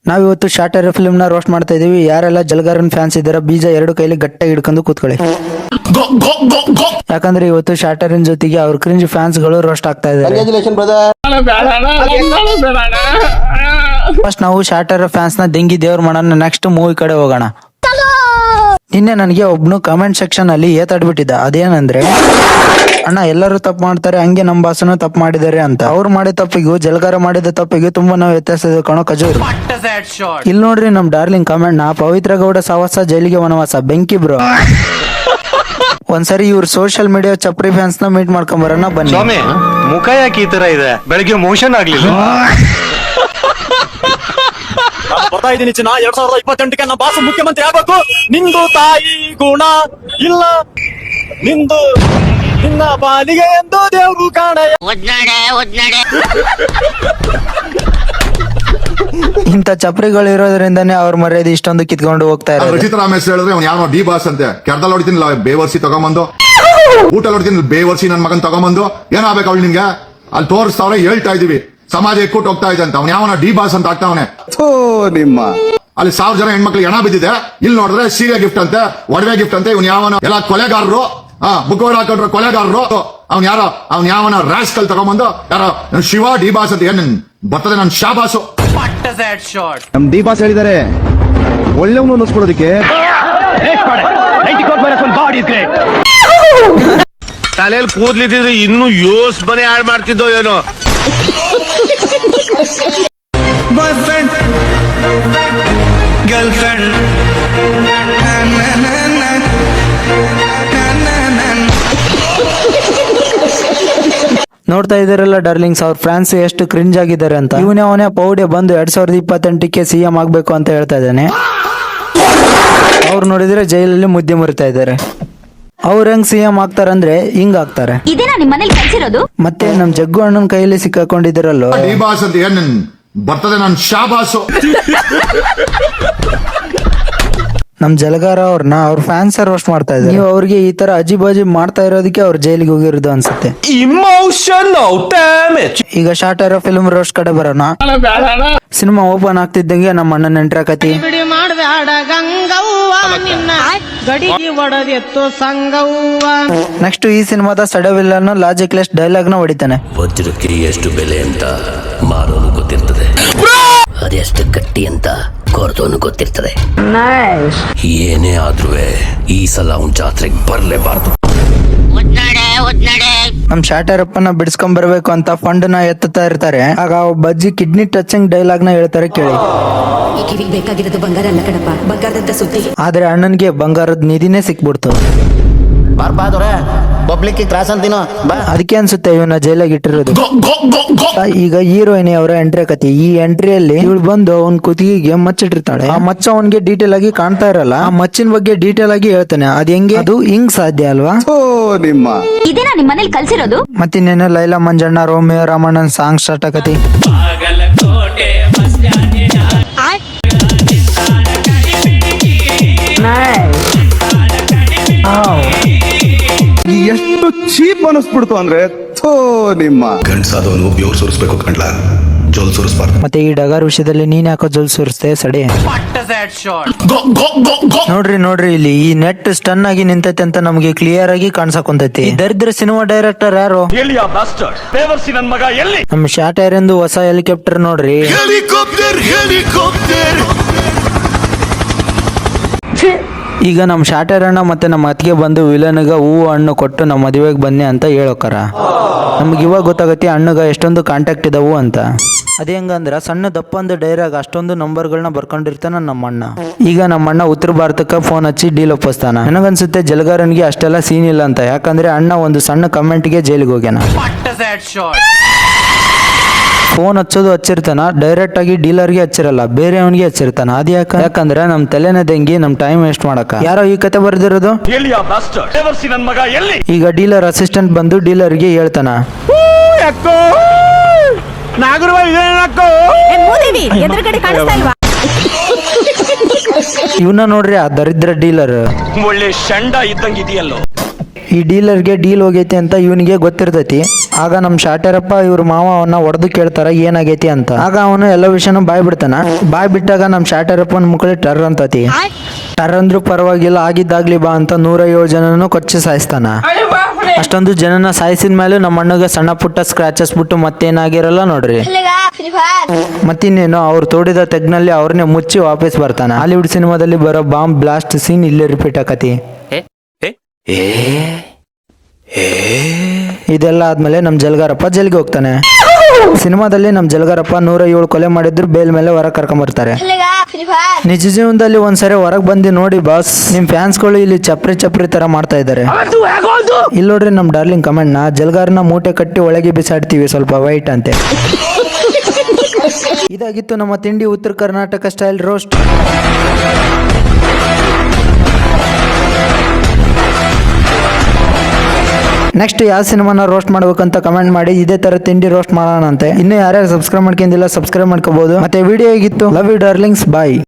ನಾವಿವತ್ತು shorter film ನ roast ಮಾಡ್ತಾ ಇದೀವಿ. ಯಾರೆಲ್ಲ ಜಲಗಾರನ್ ಫ್ಯಾನ್ಸ್ ಇದಾರ ಬೀಜ ಎರಡು ಕೈಲಿ ಗಟ್ಟಾಗಿ ಹಿಡ್ಕೊಂಡು ಕೂತ್ಕೊಳ್ಳಿ. ಯಾಕಂದ್ರೆ ಇವತ್ತು ಶಾರ್ಟರಿನ್ ಜೊತೆಗೆ ಅವ್ರ ಕ್ರಿಂಜ್ ಫ್ಯಾನ್ಸ್ ಗಳು ರೋಸ್ಟ್ ಆಗ್ತಾ ಇದ್ದಾರೆ. ಫಸ್ಟ್ ನಾವು ಶಾರ್ಟರ್ ಫ್ಯಾನ್ಸ್ ನ ದಿಂಗಿ ದೇವ್ರ ಮಾಡೋಣ. ನೆಕ್ಸ್ಟ್ ಮೂವಿ ಕಡೆ ಹೋಗೋಣ. ನಿನ್ನೆ ನನಗೆ ಒಬ್ನು ಕಮೆಂಟ್ ಸೆಕ್ಷನ್ ಅಲ್ಲಿ ಏತಾಡ್ಬಿಟ್ಟಿದ್ದ. ಅದೇನಂದ್ರೆ, ಅಣ್ಣ ಎಲ್ಲರೂ ತಪ್ಪು ಮಾಡ್ತಾರೆ, ಹಂಗೆ ನಮ್ಮ ಬಾಸನು ತಪ್ಪು ಮಾಡಿದ್ದಾರೆ ಅಂತ. ಅವ್ರು ಮಾಡಿದ ತಪ್ಪಿಗೂ ಜಲಗಾರ ಮಾಡಿದ ತಪ್ಪಿಗೂ ತುಂಬಾ ನಾವು ವ್ಯತ್ಯಾಸ ಕಣೋ ಕಜೂರು. ಇಲ್ಲಿ ನೋಡ್ರಿ ನಮ್ ಡಾರ್ಲಿಂಗ್ ಕಮೆಂಟ್ ನ, ಪವಿತ್ರ ಗೌಡ ಸಾವಾಸ ಜೈಲಿಗೆ ವನವಾಸ ಬೆಂಕಿ ಬ್ರೋ. ಒಂದ್ಸರಿ ಇವ್ರ ಸೋಷಿಯಲ್ ಮೀಡಿಯಾ ಚಪ್ರಿ ಫ್ಯಾನ್ಸ್ ನ ಮೀಟ್ ಮಾಡ್ಕೊಂಡ್ ಬರೋಣ ಬನ್ನಿ. ಮುಖ ಯಾಕೆ ಈ ತರ ಇದೆ? ಬೆಳಗ್ಗೆ ಮೋಷನ್ ಆಗ್ಲಿಲ್ಲ. ಬರ್ತಾ ಇದೀನಿ ಚಿನ್ನ, 2028ಕ್ಕೆ ನಮ್ಮ ಬಾಸು ಮುಖ್ಯಮಂತ್ರಿ ಆಗ್ಬೇಕು. ನಿಂದು ತಾಯಿ ಗುಣ ಇಲ್ಲ, ನಿಂದು ನಿನ್ನ ಪಾಲಿಗೆ ಎಂದು ದೇವ್ರು ಕಾಣ. ಇಂಥ ಚಪ್ರಿಗಳು ಇರೋದ್ರಿಂದಾನೇ ಅವ್ರ ಮರ್ಯಾದೆ ಇಷ್ಟೊಂದು ಕಿತ್ಕೊಂಡು ಹೋಗ್ತಾ ಇದ್ದಾರೆ. ರಚಿತ ರಾಮೇಶ್ ಹೇಳಿದ್ರೆ ಅವ್ನು ಯಾವ ಡಿ ಬಾಸ್ ಅಂತೆ. ಕೆರ್ದಲ್ಲಿ ಹೊಡಿತೀನಿ ಬೇವರ್ಸಿ ತಗೊಂಬಂದು, ಊಟ ಹೊಡಿತೀನಿ ಬೇವರ್ಸಿ ನನ್ ಮಗನ್ ತಗೊಂಬಂದು. ಏನಾಗ್ಬೇಕು ಅವಳು ನಿಂಗೆ? ಅಲ್ಲಿ ತೋರಿಸ್ತಾವ್ರೆ, ಹೇಳ್ತಾ ಇದೀವಿ ಸಮಾಜ ಎಕ್ಕೂಟ್ ಹೋಗ್ತಾ ಇದೆ ಅಂತ. ಅವ್ನು ಯಾವನ ಡಿ ಬಾಸ್ ಅಂತ ಆಗ್ತಾವನೆ. ನಿಮ್ಮ ಅಲ್ಲಿ 1000 ಜನ ಹೆಣ್ಮಕ್ಳಿಗೆ ಹೆಣ ಬಿದ್ದಿದೆ. ಇಲ್ಲಿ ನೋಡಿದ್ರೆ ಸೀರೆ ಗಿಫ್ಟ್ ಅಂತೆ, ಒಡವೆ ಗಿಫ್ಟ್ ಅಂತೆ. ಇವ್ನು ಯಾವನ ಎಲ್ಲ ಕೊಲೆಗಾರರು, ಬುಕ್ಕೋಡ್ ಹಾಕೊಂಡ್ರು ಕೊಲೆಗಾರರು. ಅವ್ನು ಯಾರೋ ಅವ್ನು ಯಾವನ ರಾಸ್ಕಲ್ ತಗೊಂಬಂದು ಯಾರೋ ಶಿವ ಡಿ ಬಾಸ್ ಅಂತ ಏನ್ ಬರ್ತದೆ ನನ್ ಶಾಬಾಸು. ನಮ್ ಡಿ ಬಾಸ್ ಹೇಳಿದಾರೆ ಒಳ್ಳೆವನು ಅನ್ನಿಸ್ಕೊಡೋದಕ್ಕೆ. ತಲೆಯಲ್ಲಿ ಕೂದ್ಲಿದ್ರೆ ಇನ್ನು ಯೋಸ್ ಮನೆ ಹಾಳು ಮಾಡ್ತಿದ್ದೋ ಏನೋ. ಬಾಯ್ ಫ್ರೆಂಡ್ ಗರ್ಲ್ ಫ್ರೆಂಡ್ ನೋಡ್ತಾ ಇದಾರಲ್ಲ ಡಾರ್ಲಿಂಗ್ಸ್, ಅವ್ರ ಫ್ಯಾನ್ಸ್ ಎಷ್ಟು ಕ್ರಿಂಜ್ ಆಗಿದ್ದಾರೆ ಅಂತ. ಇವನೇ ಪೌಡೆ ಬಂದು 2028ಕ್ಕೆ ಸಿಎಂ ಆಗ್ಬೇಕು ಅಂತ ಹೇಳ್ತಾ ಇದ್ದಾನೆ. ಅವ್ರು ನೋಡಿದ್ರೆ ಜೈಲಲ್ಲಿ ಮುದ್ದೆ ಮುರಿತಾ ಇದ್ದಾರೆ. ಅವ್ರ ಹೆಂಗ್ ಸಿಎಂ ಆಗ್ತಾರಂದ್ರೆ ಹಿಂಗ್ ಆಗ್ತಾರೆ. ಮತ್ತೆ ನಮ್ ಜಗ್ಗು ಅಣ್ಣನ ಕೈಯಲ್ಲಿ ಸಿಕ್ಕಾಕೊಂಡಿದಿರಲ್ಲೋ ಡಿ ಬಾಸ್ ಅಂತ ಏನ್ ಬರ್ತದೆ ನನ್ ಶಾಬಾಸು. ನಮ್ ಜಲಗಾರ ಅವ್ರನ್ನ ಅವ್ರ ಫ್ಯಾನ್ಸ್ ರೋಸ್ಟ್ ಮಾಡ್ತಾ ಇದ್ದಾರೆ. ನೀವು ಅವ್ರಿಗೆ ಈ ತರ ಅಜಿಬಾಜಿ ಮಾಡ್ತಾ ಇರೋದಕ್ಕೆ ಅವ್ರು ಜೈಲಿಗೆ ಹೋಗಿರೋದು ಅನ್ಸುತ್ತೆ. ಈಗ ಶಾರ್ಟರ್ ಫಿಲ್ಮ್ ರೋಸ್ಟ್ ಕಡೆ ಬರೋಣ. ಸಿನಿಮಾ ಓಪನ್ ಆಗ್ತಿದ್ದಂಗೆ ನಮ್ಮ ಅಣ್ಣನ ಎಂಟ್ರಾಕತಿ. ನೆಕ್ಸ್ಟ್ ಈ ಸಿನಿಮಾದ ಸಡವಿಲ್ಲನ್ನು ಲಾಜಿಕ್ಲೆಸ್ ಡೈಲಾಗ್ ನ ಹೊಡಿತಾನೆ. ವಜ್ರಕ್ಕೆ ಎಷ್ಟು ಬೆಲೆ ಅಂತ ಮಾರೋನು ಗೊತ್ತಿರ್ತದೆ, ಅದೆಷ್ಟು ಗಟ್ಟಿ ಅಂತ ಕೊರತೋನು ಗೊತ್ತಿರ್ತದೆ. ಏನೇ ಆದ್ರೂ ಈ ಸಲ ಅವ್ನ ಜಾತ್ರೆಗೆ ಬರ್ಲೇಬಾರ್ದು. ನಮ್ ಶಾರ್ಟರಪ್ಪನ ಬಿಡಿಸ್ಕೊಂಡ್ ಬರ್ಬೇಕು ಅಂತ ಫಂಡ್ ನ ಎತ್ತುತ್ತಾ ಇರ್ತಾರೆ. ಆಗ ಒಬ್ಬ ಅಜ್ಜಿ ಕಿಡ್ನಿ ಟಚಿಂಗ್ ಡೈಲಾಗ್ ನ ಹೇಳ್ತಾರೆ, ಕೇಳಿ. ಬೇಕಾಗಿರೋದು ಬಂಗಾರ ಅಲ್ಲ ಕಣಪ್ಪ, ಬಂಗಾರದಂತ ಸುದ್ದಿ. ಆದ್ರೆ ಅಣ್ಣನ್ಗೆ ಬಂಗಾರದ ನಿಧಿನೇ ಸಿಕ್ಬಿಡ್ತು. ಪಬ್ಲಿಕ್ ಕ್ರಾಸ್ ಅಂತೀನೋ ಅದಕ್ಕೆ ಅನ್ಸುತ್ತೆ ಇವನ್ನ ಜೈಲಾಗಿ ಇಟ್ಟಿರೋದು. ಈಗ ಹೀರೋಯಿನಿ ಅವರ ಎಂಟ್ರಿ ಕತಿ. ಈ ಎಂಟ್ರಿಯಲ್ಲಿ ಇವಳು ಬಂದು ಅವನ್ ಕುತ್ತಿಗೆಗೆ ಮಚ್ಚಿಟ್ಟಿರ್ತಾಳೆ. ಆ ಮಚ್ಚ ಅವನ್ಗೆ ಡೀಟೇಲ್ ಆಗಿ ಕಾಣ್ತಾ ಇರಲ್ಲ. ಆ ಮಚ್ಚಿನ ಬಗ್ಗೆ ಡೀಟೇಲ್ ಆಗಿ ಹೇಳ್ತಾನೆ. ಅದ್ ಹೆಂಗೆ? ಅದು ಹಿಂಗ್ ಸಾಧ್ಯ ಅಲ್ವಾ? ಇದೇನಾ ನಿಮ್ ಮನೇಲಿ ಕಲ್ಸಿರೋದು? ಮತ್ತಿನ್ನೇನು ಲೈಲಾ ಮಂಜಣ್ಣ ರೋಮಿಯೋ ರಾಮಣ್ಣನ್ ಸಾಂಗ್ ಸ್ಟಾರ್ಟ್ ಆಗತಿ. ಎಷ್ಟು ಚೀಪ್ ಅನಿಸ್ಬಿಡ್ತು ಅಂದ್ರೆ ನಿಮ್ಮ ಗಂಡ್ಸಾದವನು ಬೆವ್ರು ಸುರಿಸ್ಬೇಕು ಕಂಡ್ಲ, ಜೋಲ್ ಸುರಿಸ್ಬಾರ್ದು. ಮತ್ತೆ ಈ ಡಗಾರ್ ವಿಷಯದಲ್ಲಿ ನೀನ್ ಯಾಕೋ ಜೋಲ್ ಸುರಿಸ್ತೆ ಸಡಿ. ನೋಡ್ರಿ ಇಲ್ಲಿ ಈ ನೆಟ್ ಸ್ಟನ್ ಆಗಿ ನಿಂತೈತೆ ಅಂತ ನಮ್ಗೆ ಕ್ಲಿಯರ್ ಆಗಿ ಕಾಣ್ಸಕೊಂತೈತಿ. ದರಿದ್ರ ಸಿನಿಮಾ ಡೈರೆಕ್ಟರ್ ಯಾರು? ನಮ್ ಶಾರ್ಟರ್ ಎಂದು ಹೊಸ ಹೆಲಿಕಾಪ್ಟರ್ ನೋಡ್ರಿ. ಈಗ ನಮ್ ಶಾರ್ಟರ್ ಅಣ್ಣ ಮತ್ತೆ ನಮ್ಮ ಅತ್ತಿಗೆ ಬಂದು ವಿಲನ್ಗ ಹೂವು ಹಣ್ಣು ಕೊಟ್ಟು ನಮ್ಮ ಮದುವೆಗೆ ಬನ್ನಿ ಅಂತ ಹೇಳೋಕಾರ. ನಮ್ಗೆ ಇವಾಗ ಗೊತ್ತಾಗತ್ತೆ ಅಣ್ಣಗ ಎಷ್ಟೊಂದು ಕಾಂಟ್ಯಾಕ್ಟ್ ಇದಾವು ಅಂತ. ಅದೇ ಹೆಂಗಂದ್ರ ಸಣ್ಣ ದಪ್ಪಂದು ಡೈರಾಗ ಅಷ್ಟೊಂದು ನಂಬರ್ಗಳನ್ನ ಬರ್ಕೊಂಡಿರ್ತಾನ ನಮ್ಮ ಅಣ್ಣ. ಈಗ ನಮ್ಮ ಅಣ್ಣ ಉತ್ತರ ಭಾರತಕ್ಕೆ ಫೋನ್ ಹಚ್ಚಿ ಡೀಲ್ ಒಪ್ಪಿಸ್ತಾನ. ನನಗನ್ಸುತ್ತೆ ಜಲಗಾರನ್ಗೆ ಅಷ್ಟೆಲ್ಲ ಸೀನ್ ಇಲ್ಲ ಅಂತ. ಯಾಕಂದ್ರೆ ಅಣ್ಣ ಒಂದು ಸಣ್ಣ ಕಮೆಂಟ್ಗೆ ಜೈಲಿಗೆ ಹೋಗ್ಯಾನ. ಫೋನ್ ಹಚ್ಚೋದು ಹಚ್ಚಿರ್ತಾನ, ಡೈರೆಕ್ಟ್ ಆಗಿ ಡೀಲರ್ಗೆ ಹಚ್ಚಿರಲ್ಲ, ಬೇರೆ ಅವನಿಗೆ ಹಚ್ಚಿರ್ತಾನ. ಅದ್ ಯಾಕಂದ್ರೆ ನಮ್ ತಲೆನ ದಂಗಿ ನಮ್ ಟೈಮ್ ವೇಸ್ಟ್ ಮಾಡಕ. ಯಾರೋ ಈ ಕತೆ ಬರ್ದಿರೋದು. ಈಗ ಡೀಲರ್ ಅಸಿಸ್ಟೆಂಟ್ ಬಂದು ಡೀಲರ್ಗೆ ಹೇಳ್ತಾನ, ಇವನ್ನ ನೋಡ್ರಿ ಆ ದರಿದ್ರ ಡೀಲರ್. ಒಳ್ಳೆ ಶಂಡ ಇದ್ದಂಗಿದೆಯಲ್ಲೋ. ಈ ಡೀಲರ್ಗೆ ಡೀಲ್ ಹೋಗೈತಿ ಅಂತ ಇವನಿಗೆ ಗೊತ್ತಿರ್ತೈತಿ. ಆಗ ನಮ್ ಶಾಟರಪ್ಪ ಇವ್ರ ಮಾವ ಅವನ್ನ ಹೊಡೆದು ಕೇಳ್ತಾರ ಏನಾಗೈತಿ ಅಂತ. ಆಗ ಅವನು ಎಲ್ಲ ವಿಷಯನೂ ಬಾಯ್ ಬಿಡ್ತಾನ. ಬಾಯ್ ಬಿಟ್ಟಾಗ ನಮ್ ಶಾಟರಪ್ಪನ ಮುಕ್ಕಳಿ ಟರ್ ಅಂತತಿ. ಟರ್ ಅಂದ್ರೂ ಪರವಾಗಿಲ್ಲ, ಆಗಿದ್ದಾಗ್ಲಿ ಬಾ ಅಂತ 107 ಜನನು ಕೊಚ್ಚಿ ಸಾಯಿಸ್ತಾನ. ಅಷ್ಟೊಂದು ಜನನ ಸಾಯಿಸಿದ ಮೇಲೂ ನಮ್ಮ ಅಣ್ಣಗೆ ಸಣ್ಣ ಪುಟ್ಟ ಸ್ಕ್ರಾಚಸ್ ಬಿಟ್ಟು ಮತ್ತೇನಾಗಿರಲ್ಲ ನೋಡ್ರಿ. ಮತ್ತಿನ್ನೇನು ಅವ್ರು ತೋಡಿದ ತೆಗ್ನಲ್ಲಿ ಅವ್ರನ್ನೇ ಮುಚ್ಚಿ ವಾಪಸ್ ಬರ್ತಾನ. ಹಾಲಿವುಡ್ ಸಿನಿಮಾದಲ್ಲಿ ಬರೋ ಬಾಂಬ್ ಬ್ಲಾಸ್ಟ್ ಸೀನ್ ಇಲ್ಲೇ ರಿಪೀಟ್ ಆಕತಿ. ಇದೆಲ್ಲ ಆದ್ಮೇಲೆ ನಮ್ ಜಲ್ಗಾರಪ್ಪ ಜೈಲ್ಗೆ ಹೋಗ್ತಾನೆ. ಸಿನಿಮಾದಲ್ಲಿ ನಮ್ ಜಲ್ಗಾರಪ್ಪ 107 ಕೊಲೆ ಮಾಡಿದ್ರು ಬೇಲ್ ಮೇಲೆ ಹೊರಗೆ ಕರ್ಕೊಂಬರ್ತಾರೆ. ನಿಜ ಜೀವನದಲ್ಲಿ ಒಂದ್ಸರಿ ಹೊರಗೆ ಬಂದು ನೋಡಿ ಬಾಸ್, ನಿಮ್ ಫ್ಯಾನ್ಸ್ಗಳು ಇಲ್ಲಿ ಚಪ್ರಿ ತರ ಮಾಡ್ತಾ ಇದ್ದಾರೆ. ಇಲ್ಲಿ ನೋಡ್ರಿ ನಮ್ ಡಾರ್ಲಿಂಗ್ ಕಮೆಂಟ್ ನ, ಜಲ್ಗಾರನ ಮೂಟೆ ಕಟ್ಟಿ ಒಳಗೆ ಬಿಸಾಡ್ತೀವಿ ಸ್ವಲ್ಪ ವೈಟ್ ಅಂತೆ. ಇದಾಗಿತ್ತು ನಮ್ಮ ತಿಂಡಿ ಉತ್ತರ ಕರ್ನಾಟಕ ಸ್ಟೈಲ್ ರೋಸ್ಟ್. ನೆಕ್ಸ್ಟ್ ಯಾವ ಸಿನಿಮಾನ ರೋಸ್ಟ್ ಮಾಡ್ಬೇಕಂತ ಕಮೆಂಟ್ ಮಾಡಿ. ಇದೇ ತರ ತಿಂಡಿ ರೋಸ್ಟ್ ಮಾಡೋಣ ಅಂತೆ. ಇನ್ನು ಯಾರ್ಯಾರು ಸಬ್ಸ್ಕ್ರೈಬ್ ಮಾಡ್ಕೊಂಡಿಲ್ಲ ಸಬ್ಸ್ಕ್ರೈಬ್ ಮಾಡ್ಕೋಬಹುದು. ಮತ್ತೆ ವಿಡಿಯೋ ಹೇಗಿತ್ತು? Love you darlings, bye.